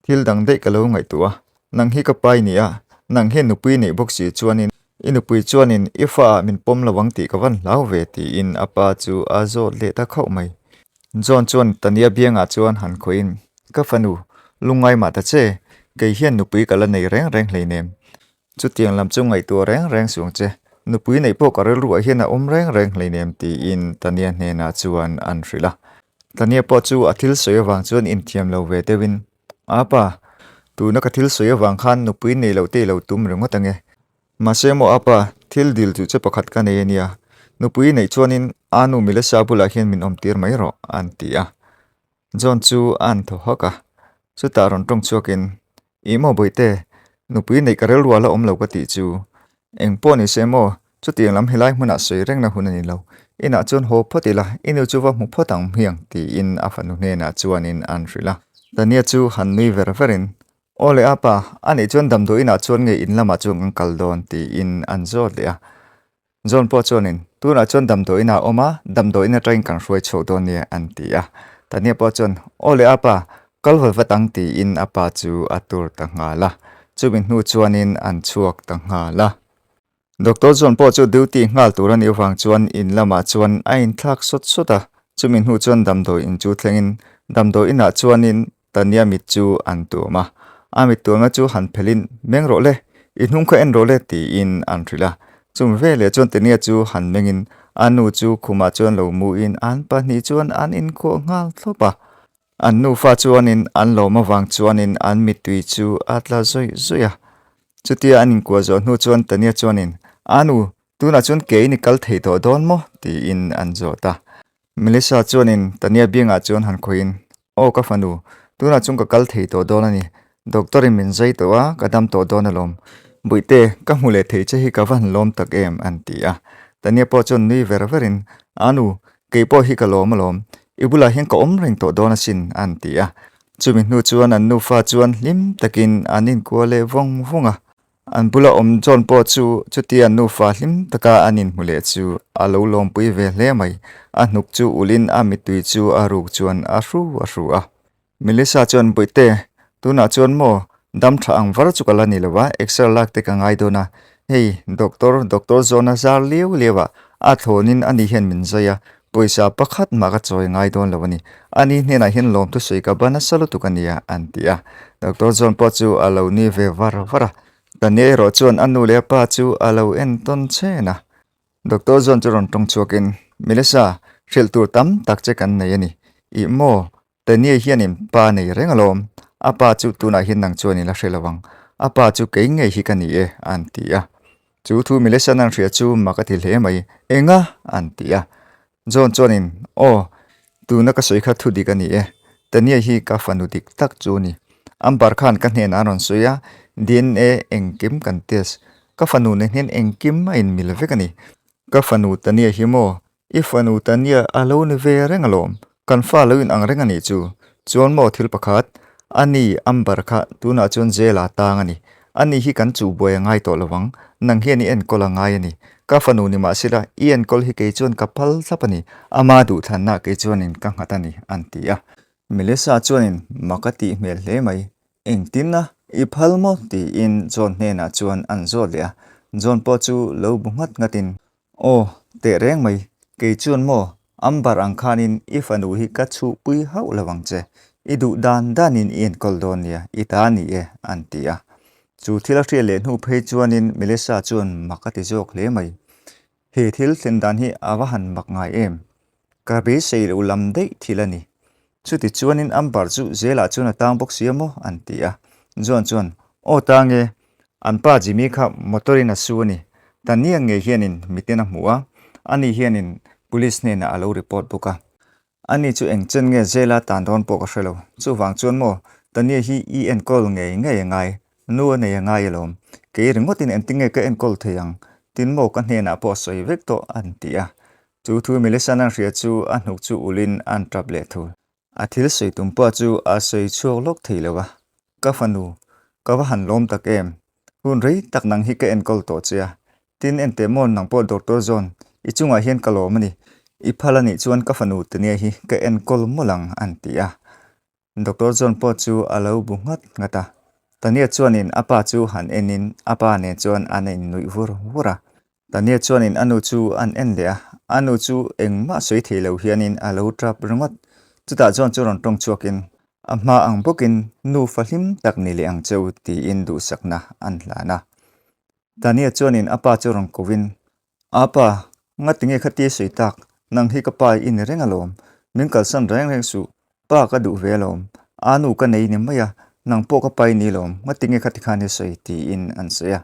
S1: thil dang dei kalo ngai tua nang hi ka pai nia nang he nupui nei boxi chuanin inupui chuan in ifa min pom lawang ti kawan lau ve ti in apa chu azo le ta khau mai John chuan tania bianga chuan han khoin ka fanu lungai ma ta che ke hian nupui kala nei reng reng hleinem chu tiang lam chu ngai tu reng reng suang che nupui nei po karel ru hian a reng reng hleinem ti in tania hne na chuan an hrila tania po chu athil soyawang chuan in thiam lo ve tewin apa tu na ka thil soyawang khan nupui nei lo te lo tum renga tange Mahse mo apa thil dil chu che pakhat ka nei ania nupui nei chuanin anu mile sabula hian min omtir mai ro an tia John chu an tho hoka chu taron tong chuakin imo boite nupui nei karel wala omlo ka ti chu engpo ni semo chu tiang lam hilai hmuna soi reng na hunani lo ina chun ho photila inu chuwa mu photang hiang ti in afanu ne na chuanin an rila tania chu han nui ver verin ole apa ani chun dam do ina chun nge in lama chung ang kaldon ti in an zo le John po chuanin tuna chun dam do ina oma dam do ina train kan roi chho don ne an ti tania po chun ole apa kalwal watang ti in apa chu atur ta ngala chubin hnu chuanin an chuak ta ngala Dr. John po chu duty ngal turan iwang chuan in lama chuan ain thak sot sota chumin hnu chuan damdo in chu thlengin damdo ina chuanin tania mit chu an tu ma amit tu ma chu han phelin mengro le inhung kha en ro le ti in an thrila chum ve le chuan tenia chu han mengin anu chu khuma chuan lo mu in an pa ni chuan an in ko ngal thlopa an nu fa chuanin an lo ma wang chuanin an mit tui chu atla zoi zoya chutia anin ko zo hnu chuan tania chuanin anu tuna chun ke ni kal thei to don mo ti in an zo ta Melissa chuanin tania bianga chuan han khoin o ka fanu tuna chung ka kal thei to don ani doctor in min zai to wa kadam to don alom buite ka hmule thei che hi ka van lom tak em an ti tania po chun ni ver verin anu ke po hi ka lom lom ibula hian ka om reng to don asin an ti chumin hnu chuan an nu fa chuan lim takin anin ko le vong vonga an bula John po chu tian nu fa hlim taka anin mule chu alo lom pui ve hle mai a hnuk chu ulin a mitui chu a ruk chuan a hru a Melissa chuan buite tuna chuan mo dam tha ang var chu kala ni lawa extra lak te ka ngai dona hei doctor zona zar lewa a thonin ani hian min zaya poisa pakhat ma ka choi ngai don lawani ani hne na hian lom tu soi ka bana salu tukania antia Dr. John po chu alo ni ve vara tania ro chuan anu le pa chu alo en ton chena Dr. John churon tong chuakin Melissa hril tur tam tak che kan nei ani I mo tania hianin pa nei rengalom apa chu tuna hin nang chuani la hrilawang apa chu ke nge hi kani e antia chu thu Melissa nang hria chu makati hle mai enga antia John chuanin o tuna ka soi kha thu di kani e tania hi ka fanu dik tak chu ni ambar khan kan hne na ron soya DNA engkim kan tes ka fanu ne hnen engkim ma in milvekani ka fanu tania himo I fanu tania alo ne ve rengalom kan fa lo in ang rengani chu chuan mo thil pakhat ani ambar kha tuna chon zela tangani ani hi kan chu boy ngai to lawang nang hian en kola ngai ani ka fanu ni ma sila en kol hi ke chuan kapal thapani ama du thanna ke chuan in ka ngatani antia Melissa chuanin makati mel hle mai engtinna I phalmo ti in John hne na chuan an zo le John po chu lo bungat ngatin o te reng mai ke chuan mo ambar ang khanin I fanu hi ka chu pui hau lawang che I du danin in koldonia I ta ni e antia chu thila hria le hnu phei chuanin Melissa chuan makati jok hle mai he thil tlen dan hi awahan mak ngai em ka be sei lo lam dei thilani chu ti chuanin ambar chu zela chuna tang box siamo antia John o tange anpa jimi kha motorina suani tania nge hianin mitena hnuah ani hianin police ne na alo report buka ani chu engchen nge zela tan don po ka hrelo chu wang chuan mo tania hi enkawl ngai nuah nei ngai lom ke ringotin entinge ka enkawl theyang tin mo ka hne na po soi vek to antia chu thu Melissa nang hria chu a hnuk chu ulin an trable thu a thil soi tumpa chu a soi chuak lok theilowa ka fanu ka han lom tak em hun rei tak nang hi ka enkawl to chia tin ente mon nang po Dr. John I chunga hian kalom ani I phalani chuan ka fanu tania hi ka enkawl molang antia Dr. John po chu alo bungat ngata tania chuanin apa chu han enin apa ne chuan an en nui vura tania chuanin anu chu an en le anu chu engma soi theilo hianin alo trap ringot chuta chuan chu ron tong chuakin ama ang bokin nu fahlim tak ni le ang cheu ti in du sakna an hlana tania chuanin apa chu ron kovin apa ngatinge khati soi tak nang hi ka pa in rengalom min kal san reng su pa ka du velom anu ka nei ni maya nang po ka pai ni lom ngatinge khati khani soi ti in an soya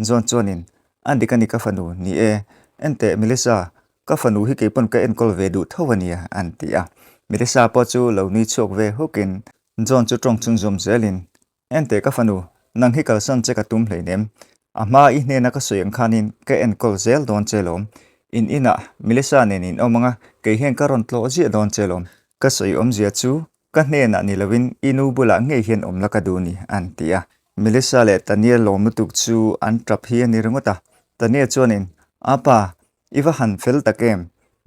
S1: zon chonin andikani ka fanu ni ente milisa ka fanu hi ke pon ka enkol ve du thawania antia milisa po chu lo ni chok ve hukin zon chu tong chung zum zelin ente ka fanu nang hi kal san che ka tum hleinem ama i hne na ka soyang khanin ka enkol zel don chelom in ina milisa nenin omanga ke hen ka ron tlo ji don chelom ka soi om zia chu ka hne na ni lovin inu bula nge hian om la ka du ni antia milisa le tania lom tuk chu an trap hi ni rungota tania chuanin apa iwa han fel takem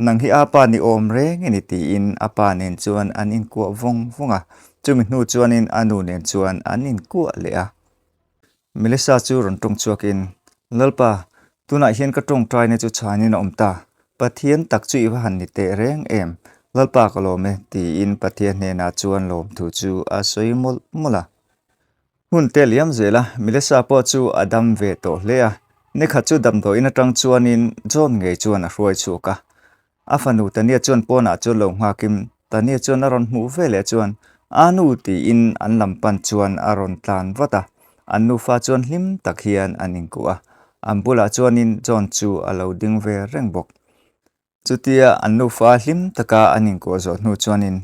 S1: nang hi apa ni om re nge ni ti in apa nen chuan an in ko vonga chumi hnu chuanin anu nen chuan an in ko le a milisa chu ron tong chuakin lalpa tuna hian ka tong trai ne chu chhanin omta pathian tak chu iwa han ni te reng em lalpa ko lome ti in pathian ne na chuan lom thu chu a soi mula hun te liam zela milisa po chu adam ve to hlea ne kha chu dam do in atang chuanin zon ngei chuan a hruai chu ka afanu tania chuan pona chu lo nga kim tania chuan aron mu vele chuan anu ti in an lampan chuan aron tlan wata anu fa chuan hlim tak hian anin kuwa ambula chuanin zon chu alo ding ve rengbok chutia anu fa hlim taka anin ko zo hnu chuanin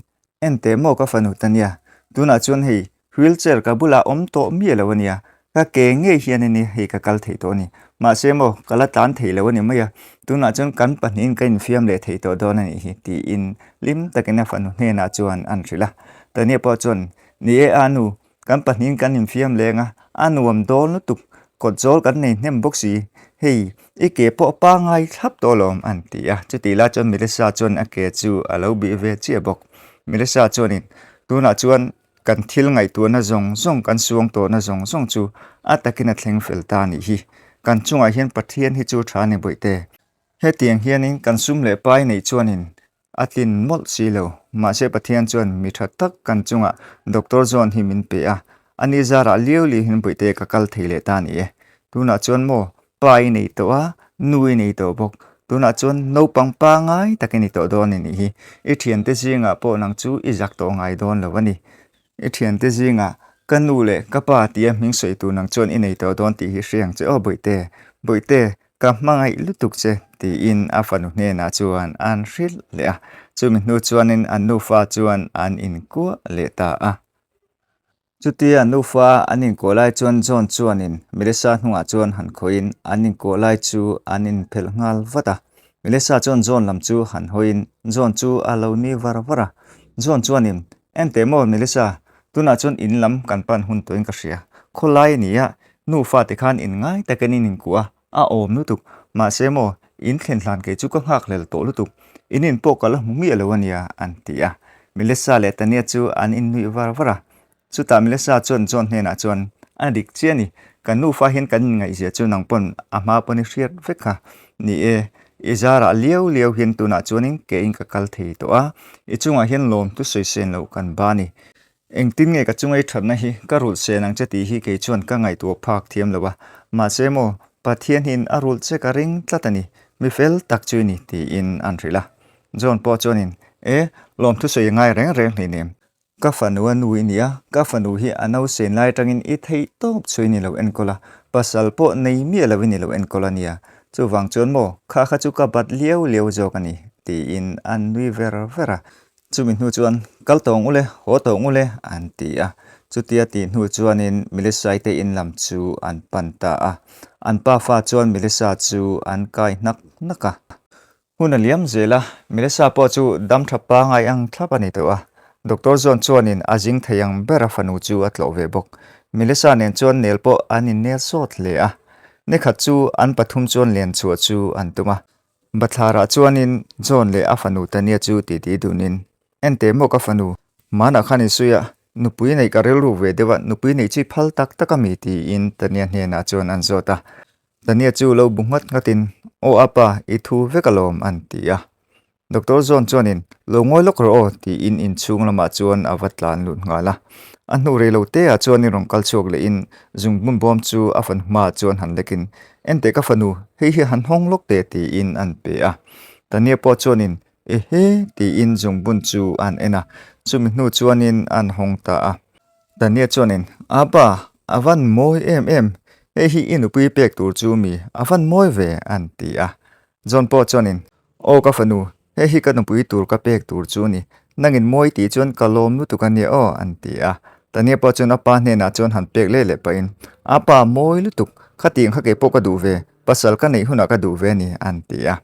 S1: ente mo ka fanu tania tuna chuan hei wheelchair ka bula om to mi lawania ka ke nge hian ni hei ka kal thei to ni Mahse mo kala tan thei lawani maya tuna chuan kan panin ka in fiam le thei to don ani hi ti in lim takena fanu hne na chuan an rila tani po chuan ni anu kan panin kan in fiam lenga anuam dol nu tuk ko jol kan nei hnem boxi hei ike po pa ngai thap to lom an ti a chuti la chuan milisa chuan ake chu alo bi ve chi bok milisa chuanin tuna chuan kan thil ngai tu na zong kan suang to na zong chu atakina thleng fel ta ni hi kan chunga hian pathian hi chu thani boite he tiang hianin kan sum le pai nei chuanin atlin mol silo Mahse pathian chuan mi tha tak kan chunga doctor zon hi min pe a ani zara liuli hin boite ka kal theile ta ni e tuna chuan mo pai nei to a nui nei to bok tuna chuan no pangpa ngai takeni to don ni hi i thian te zinga po nang chu i jak to ngai don lawani i thian te zinga kanu le kapa tia ming soi tu nang chuan inei to don ti hi hriang che o boite ka mangai lutuk che ti in afanu hne na chuan an hril le a chumi hnu chuanin anu fa chuan an in ko le ta a chutia anu fa anin ko lai chuan zon chuanin milisa hnuah chuan han khoin anin ko lai chu anin phel ngal wata milisa chuan zon lam chu han hoin zon chu alo ni vara zon chuanin ente mo milisa tuna chuan in lam kan pan hun toin ka hria kholai nia nu fa te khan in ngai takenin in kuwa a om nu tuk Mahse mo in thlen hlan ke chu ka ngak lel to lutuk inin pokal mi alowania antia milisa le tania chu an in nui vara chuta milisa chuan zon hne na chuan adik chiani kan nu fa hin kan ngai zia chu nang pon ama poni hriat vekha ni izara liau hin tuna chuanin ke in ka kal thei to a ichunga hin lom tu soi sen lo kan bani engtin nge ka chungai thatna hi ka rul se nang chati hi ke chuan ka ngai tu phak thiam lawa Mahse mo pathian hin arul che ka ring tlatani mi fel tak chuini ti in anrila zon po chuanin lom tu soi ngai reng ni nem ka fanua nui nia ka fanu hi anau sen lai tangin I thei top chuini lo enkola pasal po nei mi lawini lo enkola nia chu wang chuan mo kha chu ka bat liau zo kani ti in an nui vera chumi hnu chuan kal tong ule ho tong ule an ti a chutia ti hnu chuanin milisai te in lam chu an panta a an pa fa chuan milisa chu an kai naka huna liam zela milisa po chu dam thapa ngai ang thlapani to a doctor zon chuanin ajing thayang bera fanu chu atlo ve bok milisa nen chuan nelpo anin nel sot le a ne kha chu an pathum chuan len chu an tuma bathara chuanin zon le afanu tania chu ti dunin ente mo ka fanu mana khani suya nupui nei karel ru ve dewa nupui nei chi phal tak takami ti in tania hne na chuan an zota tania chu lo bungat ngatin o apa I thu vekalom an tia Dr. John chuanin lo ngoi lok ro ti in chung lama chuan avatlan lut ngala anu re lo te a chuan ni rong kal chok le in zung bum bom chu afan ma chuan han lekin ente ka fanu hi han hong lok te ti in an pe a tania po chuanin he ti in zung bun chu an ena chumi hnu chuanin an hong ta a tania chuanin apa avan moi em hi inupui pek tur chu mi avan moi ve an ti a John po chuanin o ka fanu hi ka nupui tur ka pek tur chu ni nangin moi ti chuan kalom nu tu kan ni o an ti a tania po chuan apa hne na chuan han pek le pa in apa moi lu tuk khating kha ke po ka du ve pasal ka nei huna ka du ve ni an ti a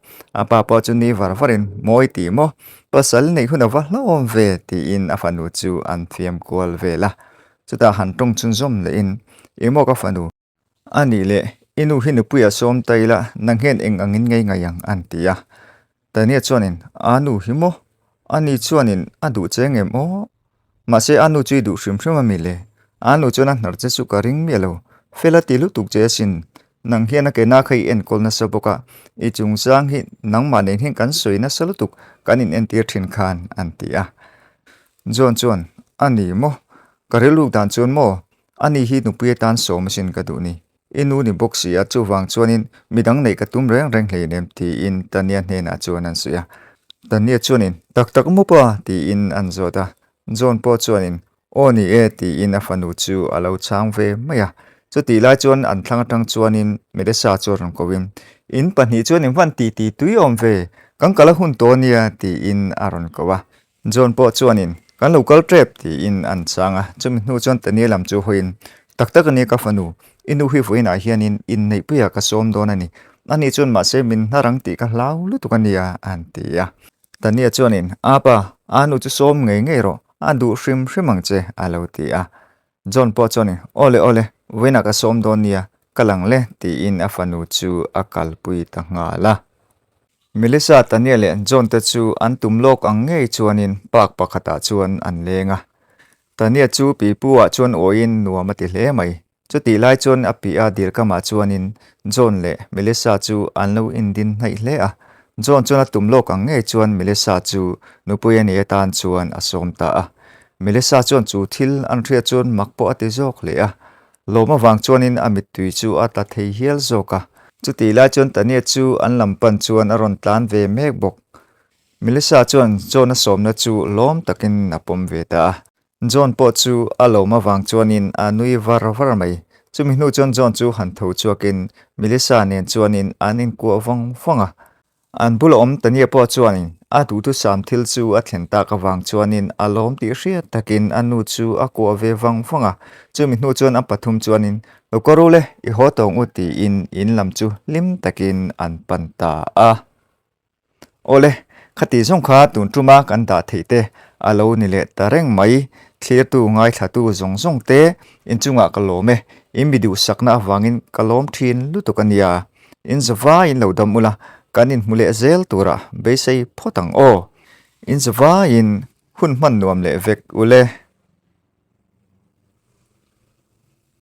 S1: apa po chu ni varin moi ti mo pasal nei huna va hlom ve ti in afanu chu an fiam kol ve la chuta han tong chun zom le in emo ka fanu ani le inu hinu puya som taila nanghen eng angin ngai ngayang an ti a tania chuanin anu himo ani chuanin adu chengem o Mahse anu chui du shrim mi le anu chuan nar che chu ka ring melo fela ti lu tuk che sin nang hian ke na khai en kol na saboka I chung sang hi nang ma ne hin kan soi na salutuk kanin en tir thin khan an ti a John chuan ani mo karelu dan chuan mo ani hi nu pui tan so machine ka du ni inu ni boxi a chu wang chuanin midang nei ka tum reng reng hle nem ti in tania hne na chuan an suya tania chuanin tak tak mu pa ti in an zota John po chuanin oni e ti in afanu chu alo chang ve maya chu ti lai chuan an thlang tang chuanin medesa chuan kowin in pani chuanin van ti tui om ve kang kala hun tonia ti in aron kowa John po chuanin kan local trap ti in an changa chumi hnu chuan tania lam chu hoin tak tak ani ka fanu inu hi voina hianin in nei puya ka som don ani chuan Mahse min harang ti ka hlau lu tukania an tia tania chuanin apa anu chu som ngei ro adu shrim shrimang che alo ti a John po chuanin ole wena ka som don nia kalang le ti in afanu chu akal pui ta ngala Melissa tania le John te chu an tumlok ang ngei chuanin pak pakhata chuan an lenga tania chu pi puwa chuan oin nuwa mati hle mai chu ti lai chuan api a dir kama chuanin John le Melissa chu an lo indin nei hle a John chuan tumlok ang ngei chuan Melissa chu nupui ani tan chuan asom ta a Melissa chuan chu thil an thria chuan makpo ati jok le a loma wang chuanin amit tui chu ata thei hial zoka chu ti lai chuan tania chu an lampan chuan aron tlan ve mek bok Melissa chuan John asom na chu lom takin apom ve ta John po chu aloma wang chuanin anui var mai chumi hnu chuan John chu han tho chuakin Melissa nen chuanin anin ku awang fanga an bula om tania po chuanin adu tu sam thil chu a thlen ta ka wang chuanin alom ti hria takin anu chu a ko ve wang fanga chumi hnu chuan a pathum chuanin lokorule I hotong uti in lam chu lim takin an panta a ole khati zong kha tun tuma kan da theite alo ni le tareng mai clear tu ngai thatu zong te in chunga kalome imbidu sakna wangin kalom thin lutukania in zawa in lodam ula kanin mule zel tura beisei photang o in zawa in hun man nuam le vek ule